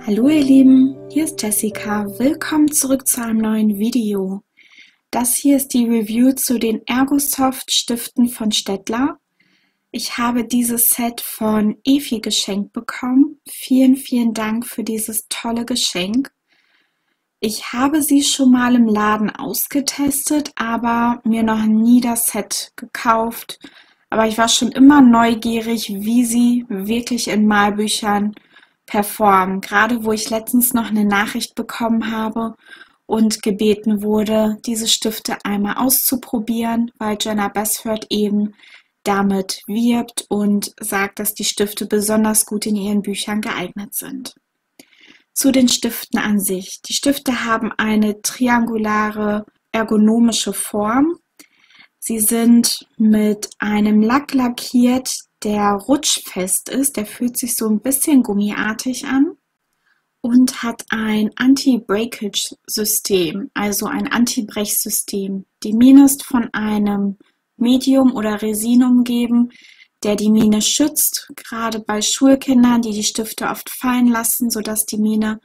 Hallo ihr Lieben, hier ist Jessica. Willkommen zurück zu einem neuen Video. Das hier ist die Review zu den Ergosoft Stiften von Staedtler. Ich habe dieses Set von Efi geschenkt bekommen. Vielen Dank für dieses tolle Geschenk. Ich habe sie schon mal im Laden ausgetestet, aber mir noch nie das Set gekauft. Aber ich war schon immer neugierig, wie sie wirklich in Malbüchern performen. Gerade wo ich letztens noch eine Nachricht bekommen habe und gebeten wurde, diese Stifte einmal auszuprobieren, weil Jenna Basford eben damit wirbt und sagt, dass die Stifte besonders gut in ihren Büchern geeignet sind. Zu den Stiften an sich. Die Stifte haben eine triangulare ergonomische Form. Sie sind mit einem Lack lackiert, der rutschfest ist. Der fühlt sich so ein bisschen gummiartig an und hat ein Anti-Breakage-System, also ein Anti-Brechsystem. Die Mine ist von einem Medium oder Resin umgeben, der die Mine schützt, gerade bei Schulkindern, die die Stifte oft fallen lassen, sodass die Mine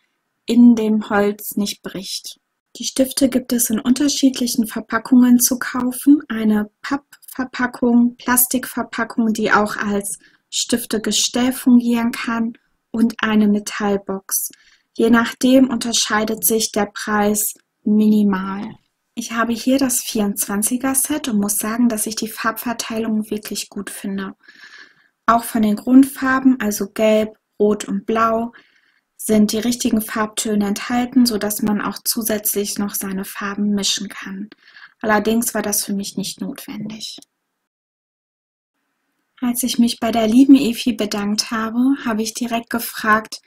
in dem Holz nicht bricht. Die Stifte gibt es in unterschiedlichen Verpackungen zu kaufen. Eine Pappverpackung, Plastikverpackung, die auch als Stiftegestell fungieren kann, und eine Metallbox. Je nachdem unterscheidet sich der Preis minimal. Ich habe hier das 24er Set und muss sagen, dass ich die Farbverteilung wirklich gut finde. Auch von den Grundfarben, also Gelb, Rot und Blau, sind die richtigen Farbtöne enthalten, sodass man auch zusätzlich noch seine Farben mischen kann. Allerdings war das für mich nicht notwendig. Als ich mich bei der lieben Efi bedankt habe, habe ich direkt gefragt,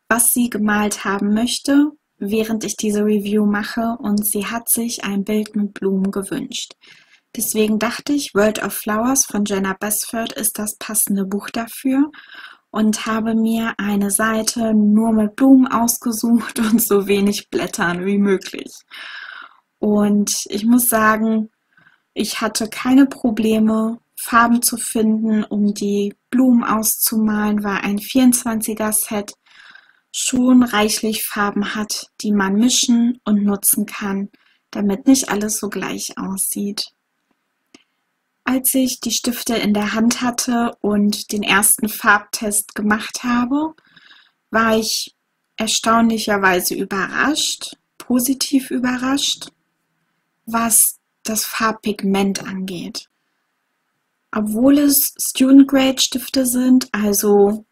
was sie gemalt haben möchte, während ich diese Review mache, und sie hat sich ein Bild mit Blumen gewünscht. Deswegen dachte ich, World of Flowers von Jenna Basford ist das passende Buch dafür und habe mir eine Seite nur mit Blumen ausgesucht und so wenig Blättern wie möglich. Und ich muss sagen, ich hatte keine Probleme, Farben zu finden, um die Blumen auszumalen, weil ein 24er Set schon reichlich Farben hat, die man mischen und nutzen kann, damit nicht alles so gleich aussieht. Als ich die Stifte in der Hand hatte und den ersten Farbtest gemacht habe, war ich erstaunlicherweise überrascht, positiv überrascht, was das Farbpigment angeht. Obwohl es Student Grade Stifte sind, also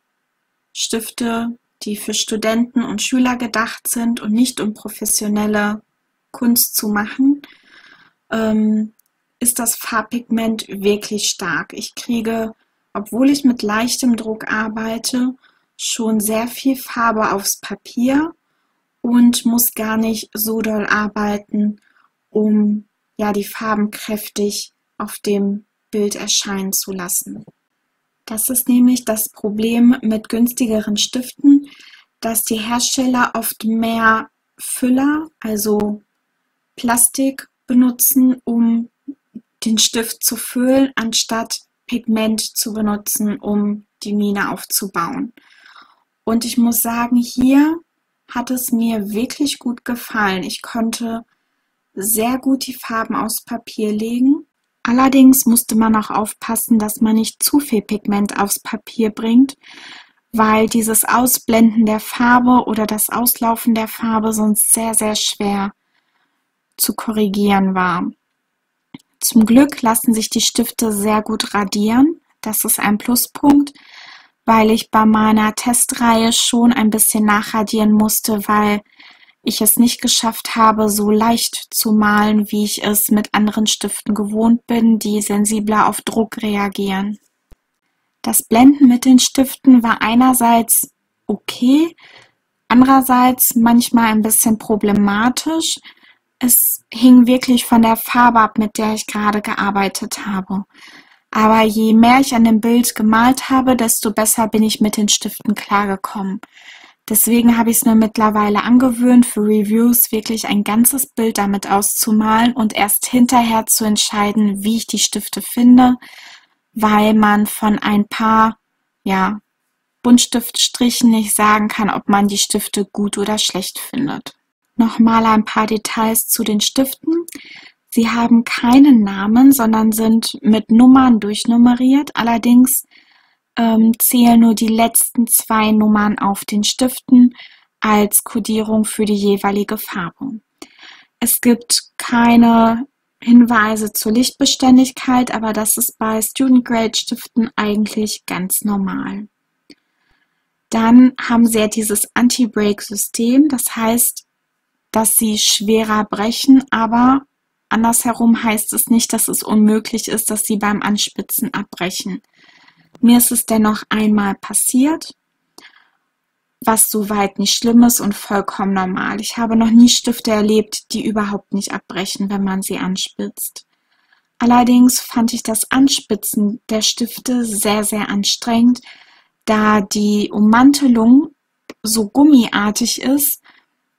Stifte, die für Studenten und Schüler gedacht sind und nicht um professionelle Kunst zu machen, ist das Farbpigment wirklich stark. Ich kriege, obwohl ich mit leichtem Druck arbeite, schon sehr viel Farbe aufs Papier und muss gar nicht so doll arbeiten, um die Farben kräftig auf dem Bild erscheinen zu lassen. Das ist nämlich das Problem mit günstigeren Stiften, dass die Hersteller oft mehr Füller, also Plastik, benutzen, um den Stift zu füllen, anstatt Pigment zu benutzen, um die Mine aufzubauen. Und ich muss sagen, hier hat es mir wirklich gut gefallen. Ich konnte sehr gut die Farben aufs Papier legen. Allerdings musste man auch aufpassen, dass man nicht zu viel Pigment aufs Papier bringt, weil dieses Ausblenden der Farbe oder das Auslaufen der Farbe sonst sehr schwer zu korrigieren war. Zum Glück lassen sich die Stifte sehr gut radieren. Das ist ein Pluspunkt, weil ich bei meiner Testreihe schon ein bisschen nachradieren musste, weil ich es nicht geschafft habe, so leicht zu malen, wie ich es mit anderen Stiften gewohnt bin, die sensibler auf Druck reagieren. Das Blenden mit den Stiften war einerseits okay, andererseits manchmal ein bisschen problematisch. Es hing wirklich von der Farbe ab, mit der ich gerade gearbeitet habe. Aber je mehr ich an dem Bild gemalt habe, desto besser bin ich mit den Stiften klargekommen. Deswegen habe ich es mir mittlerweile angewöhnt, für Reviews wirklich ein ganzes Bild damit auszumalen und erst hinterher zu entscheiden, wie ich die Stifte finde, weil man von ein paar Buntstiftstrichen nicht sagen kann, ob man die Stifte gut oder schlecht findet. Nochmal ein paar Details zu den Stiften. Sie haben keinen Namen, sondern sind mit Nummern durchnummeriert. Allerdings zählen nur die letzten 2 Nummern auf den Stiften als Kodierung für die jeweilige Farbe. Es gibt keine Hinweise zur Lichtbeständigkeit, aber das ist bei Student Grade Stiften eigentlich ganz normal. Dann haben sie ja dieses Anti-Break-System, das heißt, dass sie schwerer brechen, aber andersherum heißt es nicht, dass es unmöglich ist, dass sie beim Anspitzen abbrechen. Mir ist es dennoch einmal passiert, was soweit nicht schlimm ist und vollkommen normal. Ich habe noch nie Stifte erlebt, die überhaupt nicht abbrechen, wenn man sie anspitzt. Allerdings fand ich das Anspitzen der Stifte sehr, sehr anstrengend, da die Ummantelung so gummiartig ist,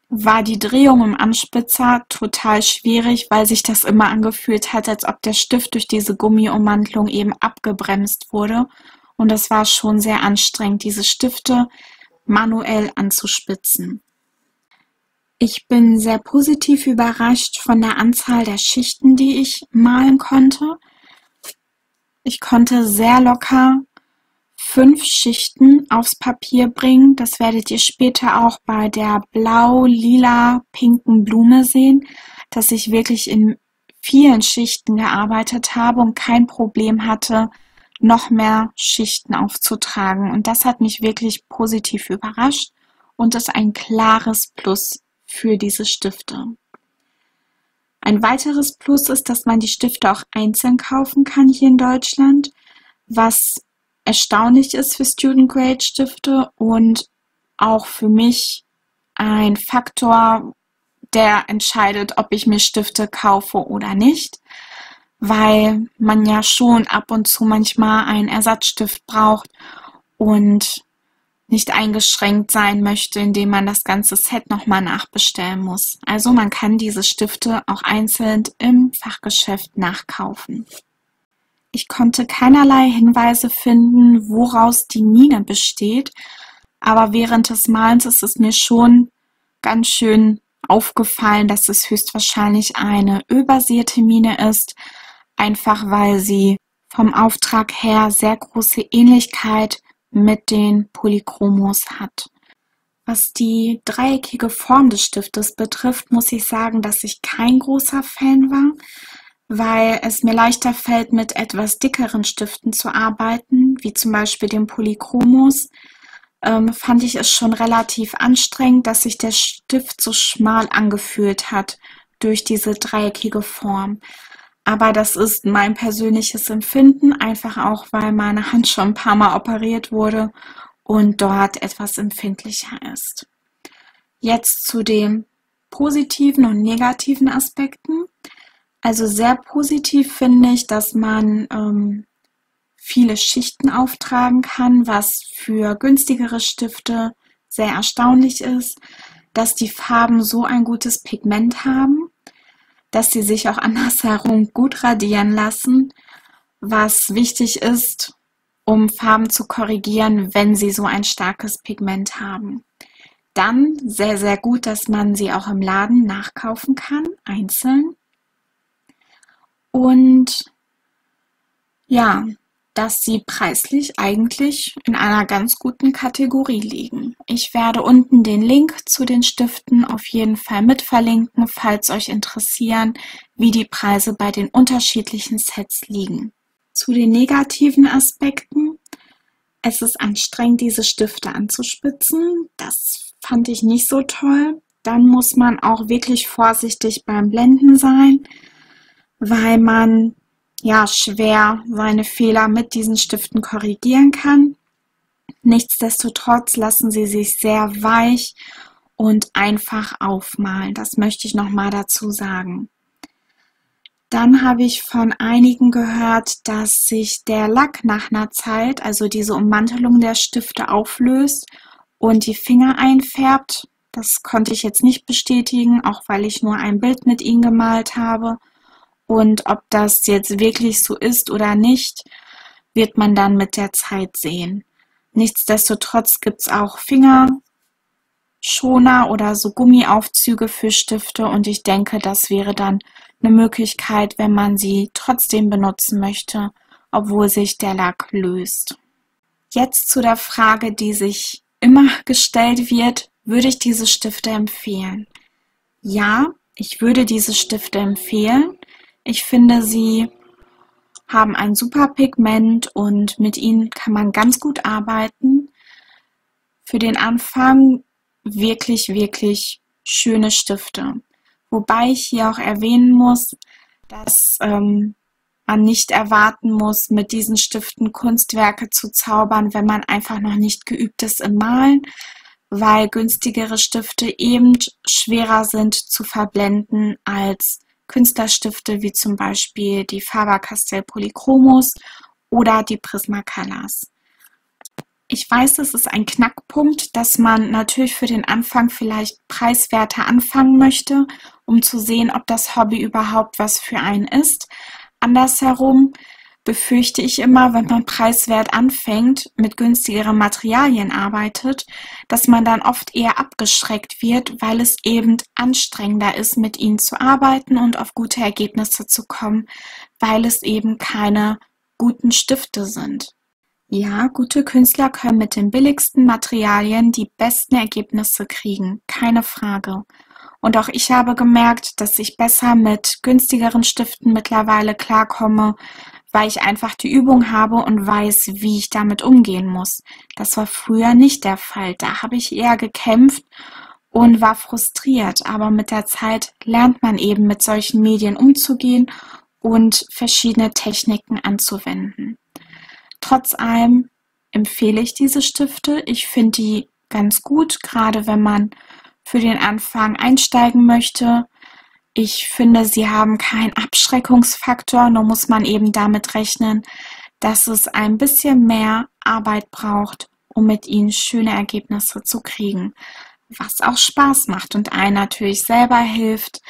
war die Drehung im Anspitzer total schwierig, weil sich das immer angefühlt hat, als ob der Stift durch diese Gummiummantelung eben abgebremst wurde. Und das war schon sehr anstrengend, diese Stifte manuell anzuspitzen. Ich bin sehr positiv überrascht von der Anzahl der Schichten, die ich malen konnte. Ich konnte sehr locker 5 Schichten aufs Papier bringen. Das werdet ihr später auch bei der blau-lila-pinken Blume sehen, dass ich wirklich in vielen Schichten gearbeitet habe und kein Problem hatte, noch mehr Schichten aufzutragen. Und das hat mich wirklich positiv überrascht und ist ein klares Plus für diese Stifte. Ein weiteres Plus ist, dass man die Stifte auch einzeln kaufen kann hier in Deutschland, was erstaunlich ist für Student Grade Stifte und auch für mich ein Faktor, der entscheidet, ob ich mir Stifte kaufe oder nicht, weil man ja schon ab und zu manchmal einen Ersatzstift braucht und nicht eingeschränkt sein möchte, indem man das ganze Set nochmal nachbestellen muss. Also man kann diese Stifte auch einzeln im Fachgeschäft nachkaufen. Ich konnte keinerlei Hinweise finden, woraus die Mine besteht, aber während des Malens ist es mir schon ganz schön aufgefallen, dass es höchstwahrscheinlich eine ölbasierte Mine ist, einfach weil sie vom Auftrag her sehr große Ähnlichkeit mit den Polychromos hat. Was die dreieckige Form des Stiftes betrifft, muss ich sagen, dass ich kein großer Fan war, weil es mir leichter fällt, mit etwas dickeren Stiften zu arbeiten, wie zum Beispiel den Polychromos. Fand ich es schon relativ anstrengend, dass sich der Stift so schmal angefühlt hat durch diese dreieckige Form. Aber das ist mein persönliches Empfinden, einfach auch, weil meine Hand schon ein paar Mal operiert wurde und dort etwas empfindlicher ist. Jetzt zu den positiven und negativen Aspekten. Also sehr positiv finde ich, dass man viele Schichten auftragen kann, was für günstigere Stifte sehr erstaunlich ist, dass die Farben so ein gutes Pigment haben, dass sie sich auch andersherum gut radieren lassen, was wichtig ist, um Farben zu korrigieren, wenn sie so ein starkes Pigment haben. Dann sehr, sehr gut, dass man sie auch im Laden nachkaufen kann, einzeln. Und ja, dass sie preislich eigentlich in einer ganz guten Kategorie liegen. Ich werde unten den Link zu den Stiften auf jeden Fall mit verlinken, falls euch interessieren, wie die Preise bei den unterschiedlichen Sets liegen. Zu den negativen Aspekten. Es ist anstrengend, diese Stifte anzuspitzen. Das fand ich nicht so toll. Dann muss man auch wirklich vorsichtig beim Blenden sein, weil man ja schwer seine Fehler mit diesen Stiften korrigieren kann. Nichtsdestotrotz lassen sie sich sehr weich und einfach aufmalen. Das möchte ich nochmal dazu sagen. Dann habe ich von einigen gehört, dass sich der Lack nach einer Zeit, also diese Ummantelung der Stifte, auflöst und die Finger einfärbt. Das konnte ich jetzt nicht bestätigen, auch weil ich nur ein Bild mit ihnen gemalt habe. Und ob das jetzt wirklich so ist oder nicht, wird man dann mit der Zeit sehen. Nichtsdestotrotz gibt es auch Fingerschoner oder so Gummiaufzüge für Stifte und ich denke, das wäre dann eine Möglichkeit, wenn man sie trotzdem benutzen möchte, obwohl sich der Lack löst. Jetzt zu der Frage, die sich immer gestellt wird, würde ich diese Stifte empfehlen? Ja, ich würde diese Stifte empfehlen. Ich finde, sie haben ein super Pigment und mit ihnen kann man ganz gut arbeiten. Für den Anfang wirklich, wirklich schöne Stifte. Wobei ich hier auch erwähnen muss, dass man nicht erwarten muss, mit diesen Stiften Kunstwerke zu zaubern, wenn man einfach noch nicht geübt ist im Malen, weil günstigere Stifte eben schwerer sind zu verblenden als Künstlerstifte wie zum Beispiel die Faber-Castell Polychromos oder die Prismacolors. Ich weiß, es ist ein Knackpunkt, dass man natürlich für den Anfang vielleicht preiswerter anfangen möchte, um zu sehen, ob das Hobby überhaupt was für einen ist. Andersherum befürchte ich immer, wenn man preiswert anfängt, mit günstigeren Materialien arbeitet, dass man dann oft eher abgeschreckt wird, weil es eben anstrengender ist, mit ihnen zu arbeiten und auf gute Ergebnisse zu kommen, weil es eben keine guten Stifte sind. Ja, gute Künstler können mit den billigsten Materialien die besten Ergebnisse kriegen, keine Frage. Und auch ich habe gemerkt, dass ich besser mit günstigeren Stiften mittlerweile klarkomme, weil ich einfach die Übung habe und weiß, wie ich damit umgehen muss. Das war früher nicht der Fall. Da habe ich eher gekämpft und war frustriert. Aber mit der Zeit lernt man eben mit solchen Medien umzugehen und verschiedene Techniken anzuwenden. Trotz allem empfehle ich diese Stifte. Ich finde die ganz gut, gerade wenn man für den Anfang einsteigen möchte. Ich finde, sie haben keinen Abschreckungsfaktor, nur muss man eben damit rechnen, dass es ein bisschen mehr Arbeit braucht, um mit ihnen schöne Ergebnisse zu kriegen, was auch Spaß macht und einen natürlich selber hilft,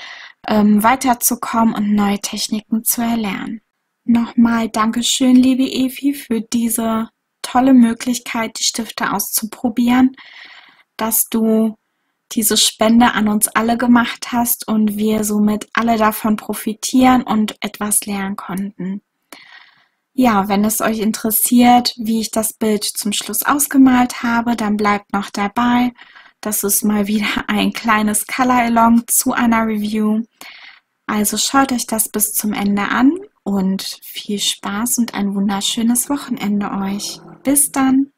weiterzukommen und neue Techniken zu erlernen. Nochmal Dankeschön, liebe Evi, für diese tolle Möglichkeit, die Stifte auszuprobieren, dass du diese Spende an uns alle gemacht hast und wir somit alle davon profitieren und etwas lernen konnten. Ja, wenn es euch interessiert, wie ich das Bild zum Schluss ausgemalt habe, dann bleibt noch dabei. Das ist mal wieder ein kleines Color-Along zu einer Review. Also schaut euch das bis zum Ende an und viel Spaß und ein wunderschönes Wochenende euch. Bis dann!